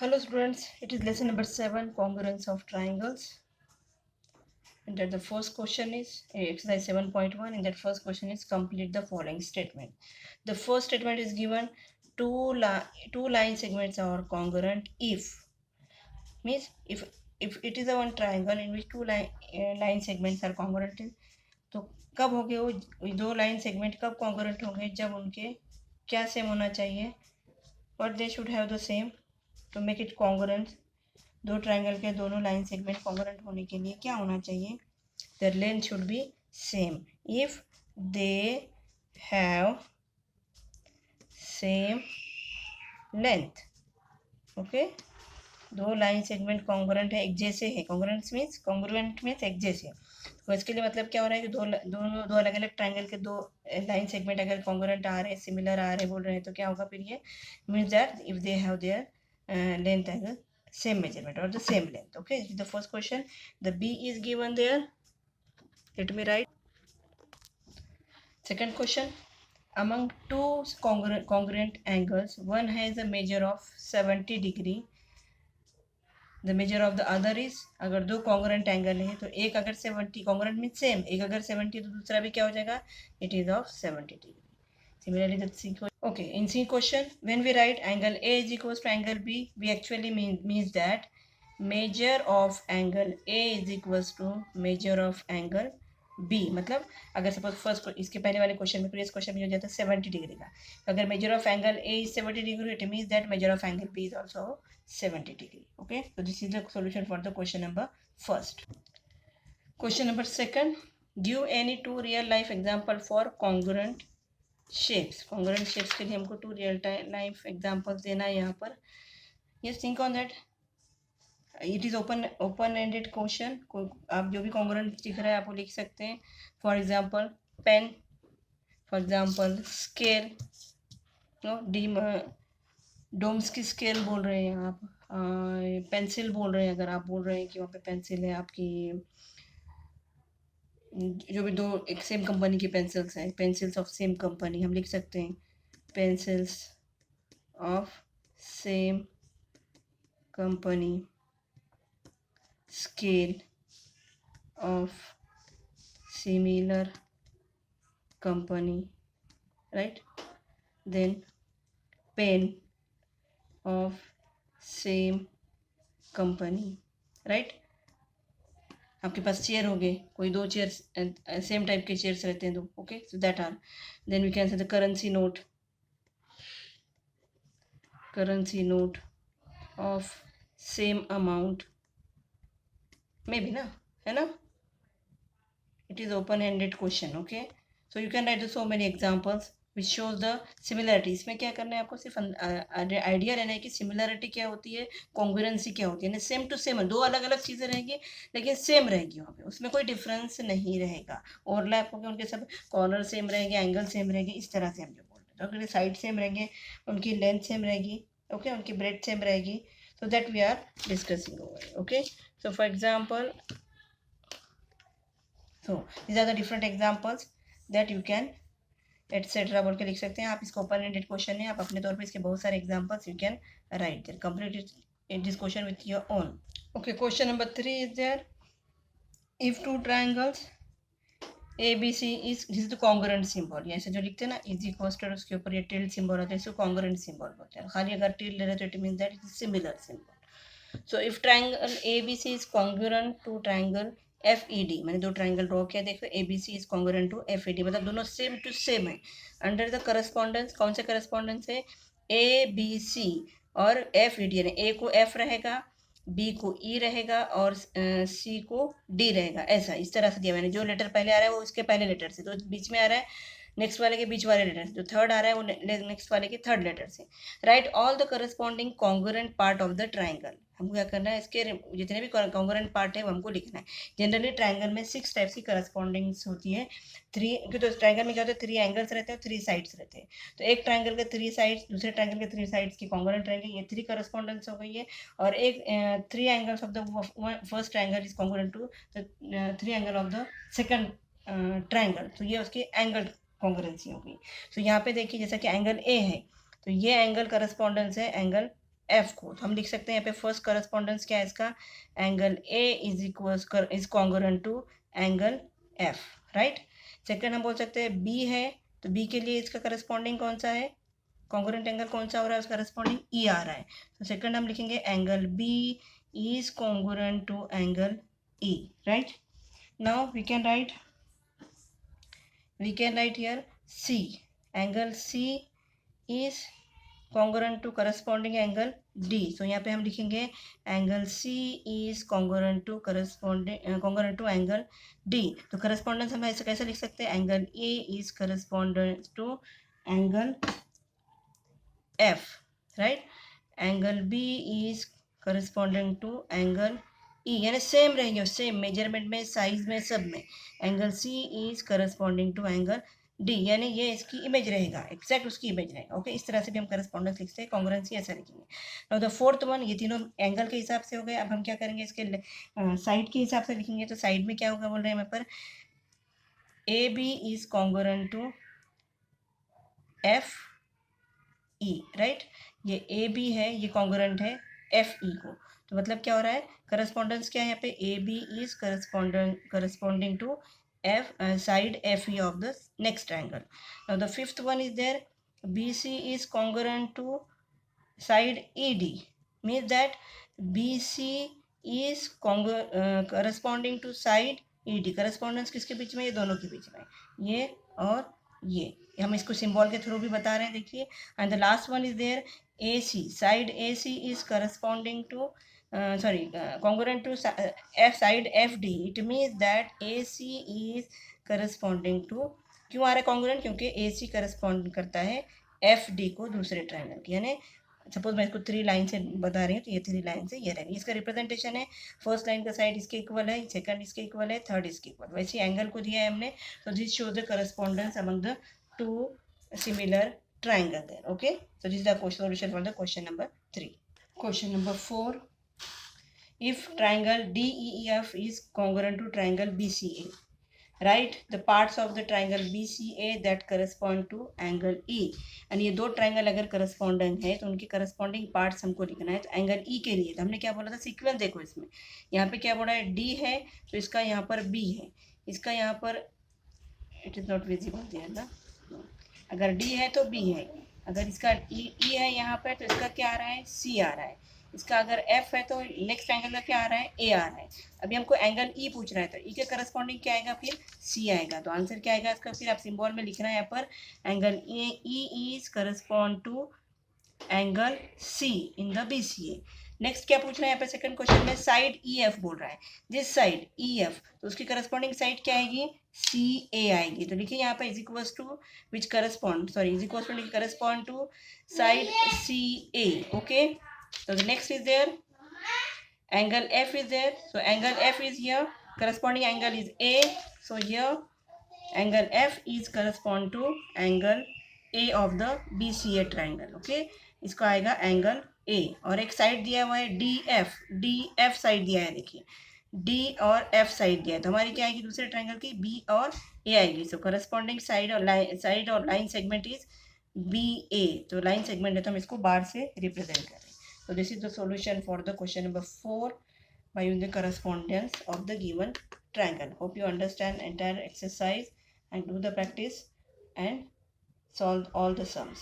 Hello students, it is lesson number 7, congruence of triangles. And that the first question is exercise 7.1. In that first question is complete the following statement. The first statement is given two line segments are congruent if means if it is a one triangle in which two line segments are congruent. तो कब होंगे वो दो line segment कब congruent होंगे जब उनके क्या सेम होना चाहिए और they should have the same to make it congruent. दो ट्रायंगल के दोनों लाइन सेगमेंट कॉन्ग्रुएंट होने के लिए क्या होना चाहिए? There length should be same. If they have same length, okay, दो लाइन सेगमेंट कॉन्ग्रुएंट है, एक जैसे है. कॉन्ग्रुएंट मीन्स एक जैसे. तो इसके लिए मतलब क्या हो रहा है कि दो अलग अलग ट्रायंगल के दो लाइन सेगमेंट अगर कॉन्ग्रुएंट आ रहे हैं, सिमिलर आ रहे हैं, बोल रहे हैं, तो क्या होगा फिर ये means that if they have their length as same measurement or the same length. Okay, this is the first question. The B is given there. Let me write. Second question. Among two congruent angles, one has a measure of 70 degree. The measure of the other is, अगर दो congruent angle है तो एक अगर 70 congruent means same, एक अगर 70 तो दूसरा भी क्या हो जाएगा? It is of 70 degree. Similarly, the C question. Okay, in C question, when we write angle A is equals to angle B, we actually means that measure of angle A is equals to measure of angle B. मतलब अगर suppose first इसके पहले वाले question में previous question में हो जाता है 70 डिग्री का, तो अगर measure of angle A is 70 degree, it means that measure of angle B is also 70 degree. Okay, so this is the solution for the question number first. Question number second, give any two real life example for congruent shapes. Congruent shapes के लिए हमको to real life examples देना है यहाँ पर. Yes, think on that. It is open ended question. आप जो भी कॉन्ग्रुएंट दिख रहा है आप वो लिख सकते हैं. For example pen, for example scale, DOMS की स्केल बोल रहे हैं आप, पेंसिल बोल रहे हैं, अगर आप बोल रहे हैं कि वहाँ पे पेंसिल है आपकी, जो भी दो एक सेम कंपनी की पेंसिल्स हैं, पेंसिल्स ऑफ सेम कंपनी, हम लिख सकते हैं pencils of same company, scale of similar company, right. Then pen of same company, right. आपके पास चेयर हो गए, कोई दो चेयर्स सेम टाइप के चेयर्स रहते हैं दो. Okay, so that are. Then we can say the currency note of same amount, may be ना, है ना. It is open ended question. Okay, so you can right so many examples which shows the similarity. इसमें क्या करना है आपको, सिर्फ idea रहना है कि सिमिलरिटी क्या होती है, कॉन्ग्रुएंसी क्या होती है. सेम टू सेम, दो अलग अलग चीज़ें रहेंगी लेकिन सेम रहेगी वहाँ पे, उसमें कोई डिफरेंस नहीं रहेगा. ओवरलैप होंगे, उनके सब कॉर्नर सेम रहेंगे, एंगल सेम रहेंगे, इस तरह से हम जो बोल रहे हैं. तो अगर साइड सेम रहेंगे, उनकी लेंथ सेम रहेगी, ओके, उनकी ब्रेथ सेम रहेगी. so that we are discussing over. Okay, so for example, so these are the different examples that you can etcetera बोल के लिख सकते हैं आप. इसको ओपन एंडेड क्वेश्चन है, आप अपने तौर पे इसके बहुत सारे examples you can write there. Complete this question with your own. Okay, question number 3 is there. If two triangles A B C is, this is the congruent symbol. ऐसे जो लिखते हैं ना इज इक्वल्स टू, उसके ऊपर ये tilde symbol होता है, इसको कॉन्ग्रुएंट सिंबल बोलते हैं. खाली अगर टिल्ड ले रहे तो it means that it is similar symbol. So if triangle A B C is congruent to triangle F E D, मैंने दो ट्रायंगल ड्रॉ किया, देखो A B C is congruent to F E D, मतलब दोनों same to same है. Under the correspondence, कौन से correspondence है, ए बी सी और एफ ई डी. यानी ए को एफ रहेगा, बी को ई रहेगा और सी को डी रहेगा. ऐसा इस तरह से दिया मैंने. जो लेटर पहले आ रहा है वो इसके पहले लेटर से, तो बीच में आ रहा है नेक्स्ट वाले के बीच वाले लेटर से, जो थर्ड आ रहा है वो नेक्स्ट वाले के थर्ड लेटर से. Right all the corresponding congruent part of the triangle. हमको क्या करना है, इसके जितने भी कॉन्ग्रुएंट पार्ट है वो हमको लिखना है. जनरली ट्राइंगल में 6 टाइप्स की करस्पॉन्डिंग्स होती है. 3, क्योंकि तो ट्राइंगल में क्या होता है, 3 एंगल्स रहते हैं, 3 साइड्स रहते हैं. तो एक ट्राइंगल के 3 साइड्स, दूसरे ट्राइंगल के 3 साइड्स की कॉन्ग्रुएंट रहेंगे, ये 3 करस्पॉन्डेंस हो गई है. और एक 3 angles of the first triangle is congruent to the 3 angle of the second triangle. तो ये उसकी एंगल कॉन्ग्रुएंसी हो गई. तो यहाँ पे देखिए जैसा कि एंगल ए है, तो ये एंगल करस्पॉन्डेंस है एंगल एफ को, तो हम लिख सकते हैं यहाँ पे फर्स्ट करस्पॉन्डेंस क्या है इसका, angle A is congruent to angle F, right. Second हम बोल सकते हैं बी है, तो बी के लिए इसका करस्पॉन्डिंग कौन सा है, कॉन्ग्रुएंट एंगल कौन सा हो रहा है, उसका करस्पॉन्डिंग ई आ रहा है, तो सेकंड हम लिखेंगे angle B is congruent to angle E, right. Now we can write here C, angle C is congruent to corresponding angle D. So यहाँ पे हम लिखेंगे angle C is congruent to angle D. तो correspondence हम ऐसे कैसे लिख सकते हैं, angle A is correspondent to angle F, right? Angle B is corresponding to angle E, यानी सेम रहेंगे, सेम मेजरमेंट में, साइज में, सब में। Angle C is corresponding to angle D, यानी ये इसकी इमेज रहेगा, एक्जैक्ट उसकी इमेज रहेगा। ओके, इस तरह से भी हम करस्पॉन्डेंस लिखते हैं, कॉन्ग्रुएंसी ऐसा लिखेंगे। नाउ द फोर्थ वन, ये तीनों एंगल के हिसाब से हो गए। अब हम क्या करेंगे, इसके साइड के हिसाब से लिखेंगे। तो साइड में क्या होगा बोल रहे हैं यहाँ पर, A B is congruent to F E, right. ये ए बी है, ये कॉन्ग्रुएंट है एफ ई को, तो मतलब क्या हो रहा है, करस्पॉन्डेंस क्या है यहाँ पे, A B is corresponding to F side FE of the next triangle. Now the fifth one is there, BC is congruent to side ED, means that BC is corresponding to side ED. correspondence किसके बीच में, ये दोनों के बीच में, ये और ये हम इसको सिंबल के थ्रू भी बता रहे हैं, देखिए। And the last one is there AC, side AC is corresponding to congruent to side FD. It means that AC is corresponding to, क्यों आ रहा है कॉन्ग्रुएंट, क्योंकि AC करस्पॉन्ड करता है FD को दूसरे ट्रायंगल की, यानी सपोज मैं इसको 3 लाइन से बता रही हूँ, तो ये 3 लाइन से ये रहेगी, इसका रिप्रेजेंटेशन है, फर्स्ट लाइन का साइड इसके इक्वल है, सेकंड इसके इक्वल है, थर्ड इसके इक्वल, वैसे एंगल को दिया है हमने। तो this shows the correspondence among the 2 similar triangle there. Okay, so this is the solution for the question number 3. Question number 4, if triangle DEEF is congruent to triangle BCA, write the parts of the triangle BCA that correspond to angle E. and ये दो triangle अगर corresponding है तो उनके corresponding parts हमको लिखना है। तो एंगल E के लिए तो हमने क्या बोला था, सीक्वेंस देखो इसमें, यहाँ पे क्या बोला है, D है तो इसका यहाँ पर B है, इसका यहाँ पर, it is not visible there ना, अगर D है तो B है, अगर इसका E है यहाँ पर तो इसका क्या आ रहा है, C आ रहा है, इसका अगर F है तो नेक्स्ट एंगल का क्या आ रहा है, A आ रहा है। अभी हमको एंगल E पूछ रहा है, तो E के करस्पॉन्डिंग क्या आएगा, फिर C आएगा। तो आंसर क्या आएगा इसका, फिर आप सिंबल में लिखना है यहाँ पर, angle E is correspond to angle C in the BCA। Next क्या पूछ रहा है यहाँ पे सेकंड क्वेश्चन में, साइड EF बोल रहा है, दिस साइड EF, तो उसकी करस्पॉन्डिंग साइड क्या आएगी, CA आएगी। तो देखिए यहाँ पे is equals to which correspond, sorry is equals to correspond to side CA। Okay, so the next is there, angle F is there, so angle F is here, corresponding angle is A, so here angle F is correspond to angle A of the BCA triangle. Okay, इसको आएगा angle A, और एक side दिया हुआ है DF side दिया है, देखिए D और F साइड दिया है, तो हमारी क्या आएगी दूसरे ट्राइंगल की, B और A आएगी। सो करस्पॉन्डिंग साइड और लाइन सेगमेंट इज BA, तो लाइन सेगमेंट है तो हम इसको बार से रिप्रेजेंट करें। So this is the solution for the question number 4 by using the correspondence of the given triangle. Hope you understand entire exercise and do the practice and solve all the sums.